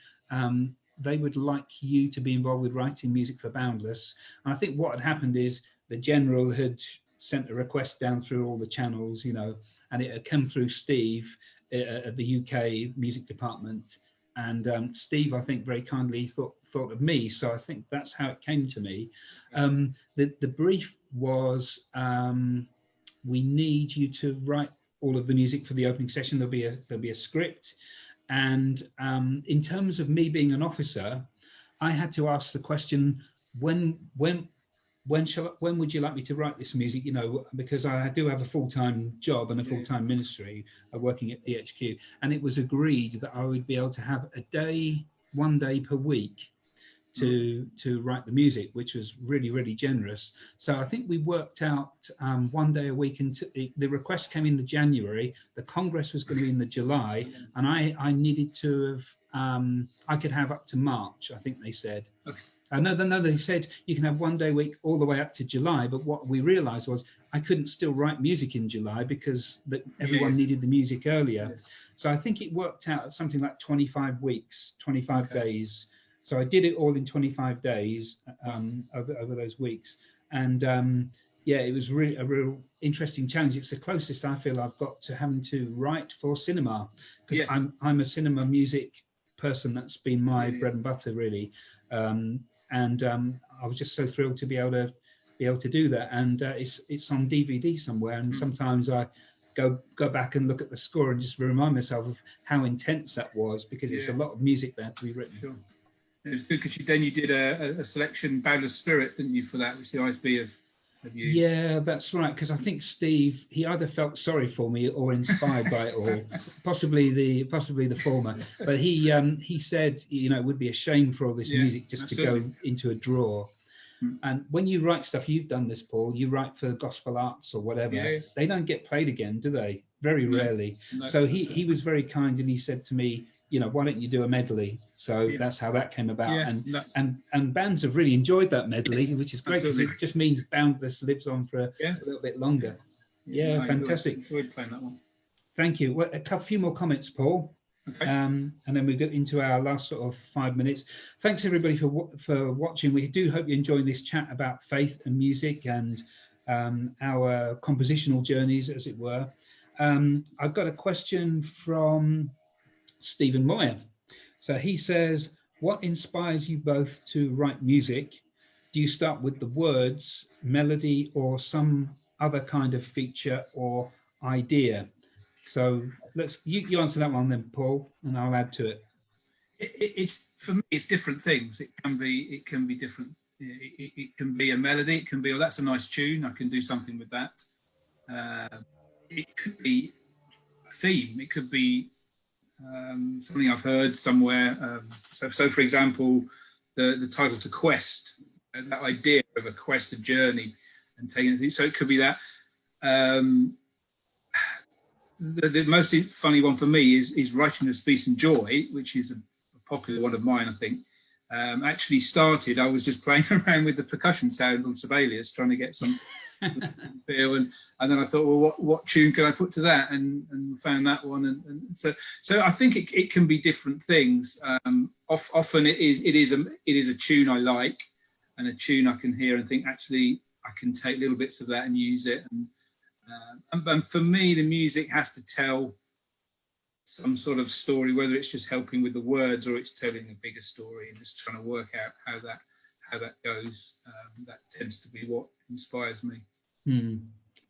They would like you to be involved with writing music for Boundless. And I think what had happened is the general had sent a request down through all the channels, you know, and it had come through Steve at the UK music department, and Steve, I think, very kindly thought of me, so I think that's how it came to me. The brief was, we need you to write all of the music for the opening session. There'll be a script, and in terms of me being an officer, I had to ask the question, when would you like me to write this music? You know, because I do have a full-time job and a full-time ministry working at DHQ, and it was agreed that I would be able to have one day per week to write the music, which was really, really generous. So I think we worked out one day a week, and the request came in the January. The Congress was going to be in the July, and I needed to have, I could have up to March, I think they said. No, they said you can have 1 day a week all the way up to July. But what we realised was I couldn't still write music in July because everyone needed the music earlier. Yeah. So I think it worked out at something like 25 weeks, 25 days. So I did it all in 25 days over those weeks. And yeah, it was really a real interesting challenge. It's the closest I feel I've got to having to write for cinema, because I'm a cinema music person. That's been my bread and butter, really. I was just so thrilled to be able to do that. And it's on DVD somewhere. And sometimes I go back and look at the score and just remind myself of how intense that was, because it's a lot of music there to be written. Sure. It was good because then you did a selection, Boundless Spirit, didn't you, for that, which the ISB of you. Yeah, that's right. Because I think Steve, he either felt sorry for me or inspired by it all, possibly the former. But he said, it would be a shame for all this music just to go into a drawer. And when you write stuff, you've done this, Paul, you write for gospel arts or whatever, they don't get played again, do they? Very rarely. No, so he was very kind, and he said to me, why don't you do a medley? So that's how that came about. And bands have really enjoyed that medley, which is great, because it just means Boundless lives on for a little bit longer. Yeah, fantastic. Enjoyed playing that one. Thank you. Well, a few more comments, Paul. Okay. And then we get into our last sort of 5 minutes. Thanks everybody for watching. We do hope you're enjoying this chat about faith and music and our compositional journeys, as it were. I've got a question from Stephen Moyer. So he says, what inspires you both to write music? Do you start with the words, melody, or some other kind of feature or idea? So you answer that one then, Paul, and I'll add to it. It's for me, it's different things. It can be different. It can be a melody. It can be, that's a nice tune, I can do something with that. It could be a theme. It could be something I've heard somewhere. So for example, the title to Quest, that idea of a quest, a journey, and taking it. So it could be that. The most funny one for me is Writing of Peace and Joy, which is a popular one of mine, I think. Actually started, I was just playing around with the percussion sounds on Sibelius, trying to get some feel, and then I thought, well, what tune can I put to that, and found that one, and so I think it can be different things. Often it is a tune I like, and a tune I can hear and think, actually I can take little bits of that and use it, and for me the music has to tell some sort of story, whether it's just helping with the words or it's telling a bigger story, and just trying to work out how that goes. That tends to be what inspires me.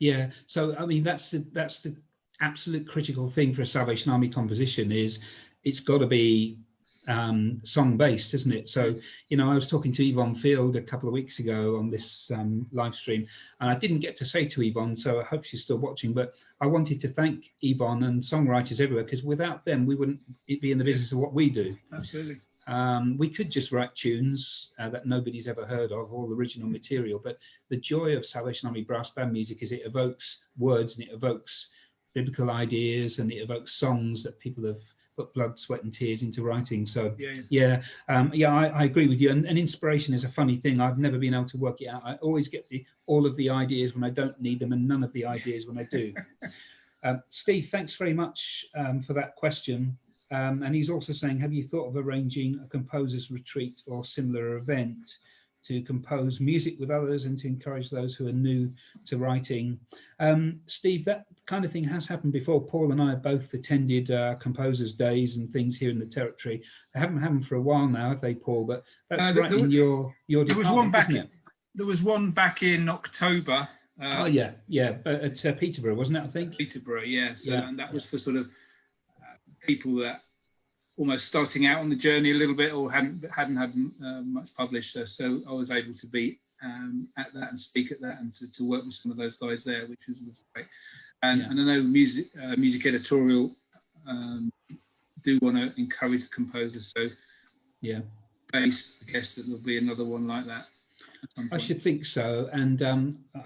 Yeah, so I mean that's the absolute critical thing for a Salvation Army composition, is it's got to be song based, isn't it? So I was talking to Yvonne Field a couple of weeks ago on this live stream, and I didn't get to say to Yvonne, so I hope she's still watching, but I wanted to thank Yvonne and songwriters everywhere, because without them we wouldn't be in the business of what we do. Absolutely. We could just write tunes that nobody's ever heard of, all original material, but the joy of Salvation Army brass band music is it evokes words, and it evokes biblical ideas, and it evokes songs that people have put blood, sweat and tears into writing. So I agree with you, and inspiration is a funny thing. I've never been able to work it out. I always get all of the ideas when I don't need them, and none of the ideas when I do. Steve, thanks very much for that question. And he's also saying, have you thought of arranging a composer's retreat or similar event to compose music with others and to encourage those who are new to writing? Steve, that kind of thing has happened before. Paul and I have both attended composers' days and things here in the territory. They haven't happened for a while now, have they, Paul? But that's right in your department, there was one back isn't it? There was one back in October. At Peterborough, wasn't it, I think? Peterborough, yes. And that was for sort of people that almost starting out on the journey a little bit, or hadn't had much published. So I was able to be at that and speak at that, and to work with some of those guys there, which was great. And I know music editorial do want to encourage the composers. So I guess that there'll be another one like that. I should think so, and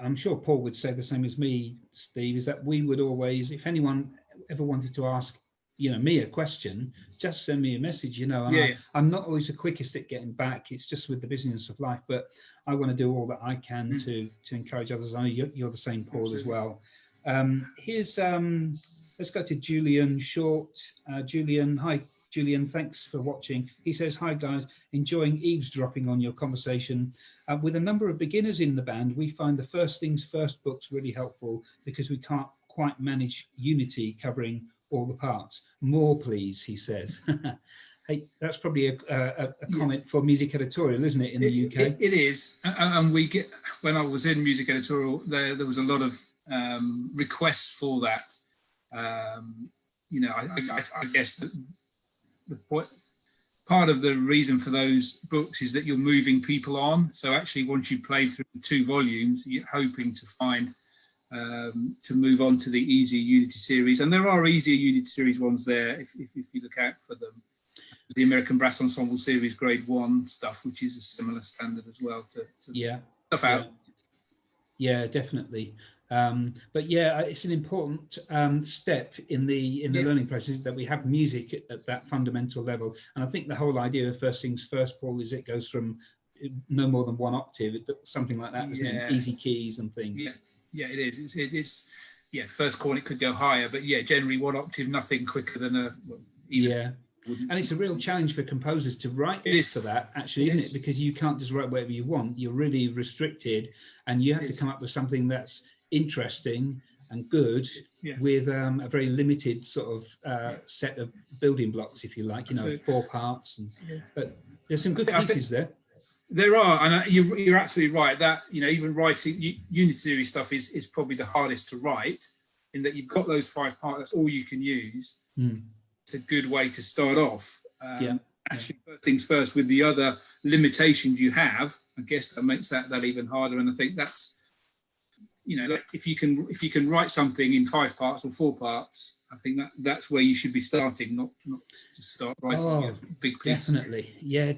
I'm sure Paul would say the same as me, Steve, is that we would always, if anyone ever wanted to ask me a question, just send me a message, and I'm not always the quickest at getting back. It's just with the busyness of life, but I want to do all that I can to encourage others. I know you're the same, Paul, as well. Here's let's go to Julian Short. Julian, hi Julian, thanks for watching. He says, hi guys, enjoying eavesdropping on your conversation. With a number of beginners in the band, we find the First Things First books really helpful because we can't quite manage Unity covering all the parts. More please, he says. Hey, that's probably a comment for music editorial, isn't it, in the UK? It is, and we get, when I was in music editorial, there was a lot of requests for that. I guess the point, part of the reason for those books is that you're moving people on. So actually, once you play through 2 volumes, you're hoping to find to move on to the easier Unity series, and there are easier Unity series ones there if you look out for them. The American Brass Ensemble Series Grade 1 stuff, which is a similar standard as well to stuff out. Yeah, definitely. But yeah, it's an important step in the learning process that we have music at that fundamental level. And I think the whole idea of First Things First, Paul, is it goes from no more than 1 octave, something like that, isn't it? Easy keys and things. Yeah, it is. It's first cornet could go higher, but generally 1 octave, nothing quicker than a And it's a real challenge for composers to write for that, actually, isn't it? Because you can't just write whatever you want. You're really restricted, and you have to come up with something that's interesting and good with a very limited sort of set of building blocks, if you like, 4 parts. But there's some good pieces there. There are, and you're absolutely right. That even writing Unity series stuff is probably the hardest to write, in that you've got those 5 parts. That's all you can use. It's a good way to start off. Actually, First Things First, with the other limitations you have, I guess that makes that even harder. And I think that's, if you can write something in 5 parts or 4 parts, I think that's where you should be starting, not to start writing big pieces.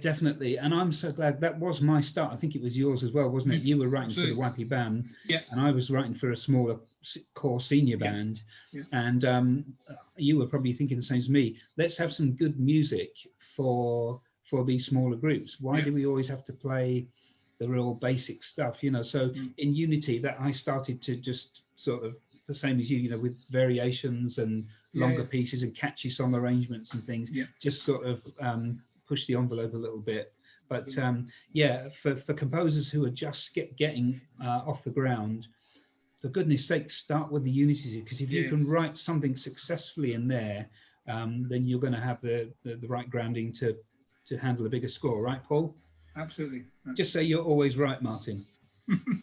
Definitely. And I'm so glad that was my start. I think it was yours as well, wasn't it? You were writing for the YP band, and I was writing for a smaller core senior band, and you were probably thinking the same as me. Let's have some good music for these smaller groups. Why do we always have to play the real basic stuff? So in Unity, that I started to just sort of, the same as you, with variations and longer pieces and catchy song arrangements and things, just sort of push the envelope a little bit. But for composers who are just getting off the ground, for goodness sake, start with the Unity, because if you can write something successfully in there, then you're going to have the right grounding to handle a bigger score, right, Paul? Absolutely. Just say you're always right, Martin.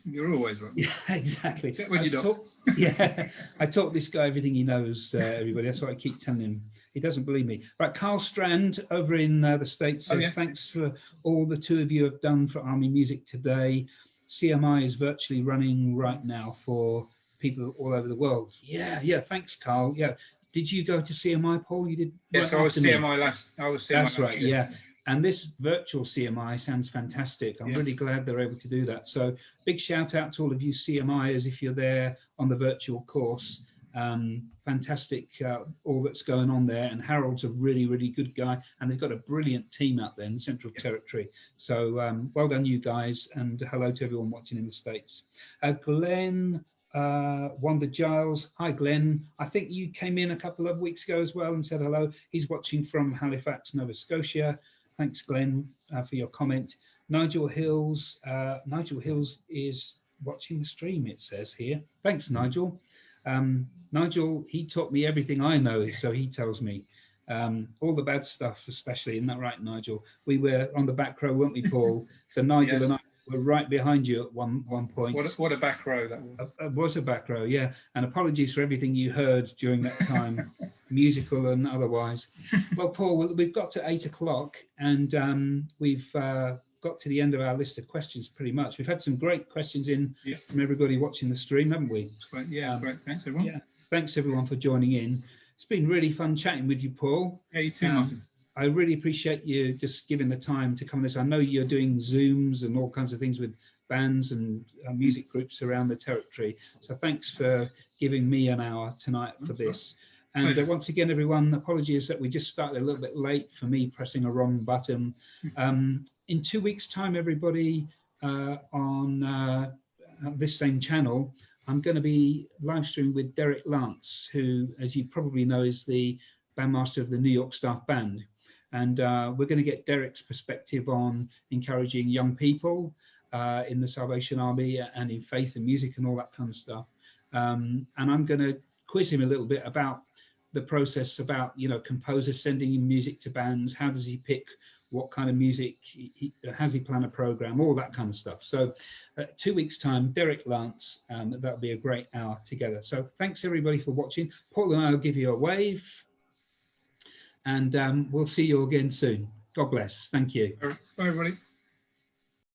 You're always right. Yeah, exactly. Except when you're not. I taught this guy everything he knows, everybody. That's what I keep telling him. He doesn't believe me. Right, Carl Strand over in the States says, thanks for all the 2 of you have done for Army Music today. CMI is virtually running right now for people all over the world. Yeah, thanks, Carl. Yeah. Did you go to CMI, Paul? You did? Yes, I was CMI last. That's right, yeah. And this virtual CMI sounds fantastic. I'm really glad they're able to do that. So big shout out to all of you CMIers if you're there on the virtual course. Fantastic, all that's going on there. And Harold's a really, really good guy. And they've got a brilliant team out there in the Central Territory. So well done, you guys. And hello to everyone watching in the States. Glenn Wanda Giles. Hi, Glenn. I think you came in a couple of weeks ago as well and said hello. He's watching from Halifax, Nova Scotia. Thanks, Glenn, for your comment. Nigel Hills. Nigel Hills is watching the stream, it says here. Thanks, Nigel. Nigel, he taught me everything I know, so he tells me. All the bad stuff, especially. Isn't that right, Nigel? We were on the back row, weren't we, Paul? So Nigel and I were right behind you at one point. What a back row that was. It was a back row, yeah. And apologies for everything you heard during that time, musical and otherwise. Well, Paul, we've got to 8 o'clock, and we've got to the end of our list of questions pretty much. We've had some great questions in from everybody watching the stream, haven't we? That's great. Yeah, great. Thanks, everyone. Yeah, thanks, everyone, for joining in. It's been really fun chatting with you, Paul. Yeah, you too, Martin. I really appreciate you just giving the time to come on this. I know you're doing Zooms and all kinds of things with bands and music groups around the territory. So thanks for giving me an hour tonight for this. And once again, everyone, apologies that we just started a little bit late for me pressing a wrong button. In 2 weeks' time, everybody, on this same channel, I'm going to be live streaming with Derek Lance, who, as you probably know, is the bandmaster of the New York Staff Band. And we're going to get Derek's perspective on encouraging young people in the Salvation Army and in faith and music and all that kind of stuff. And I'm going to quiz him a little bit about the process, about, you know, composers sending in music to bands. How does he pick what kind of music? Has he plan a program? All that kind of stuff. So 2 weeks time, Derek Lance, that'll be a great hour together. So thanks everybody for watching. Paul and I will give you a wave, and we'll see you again soon. God bless. Thank you. Bye everybody.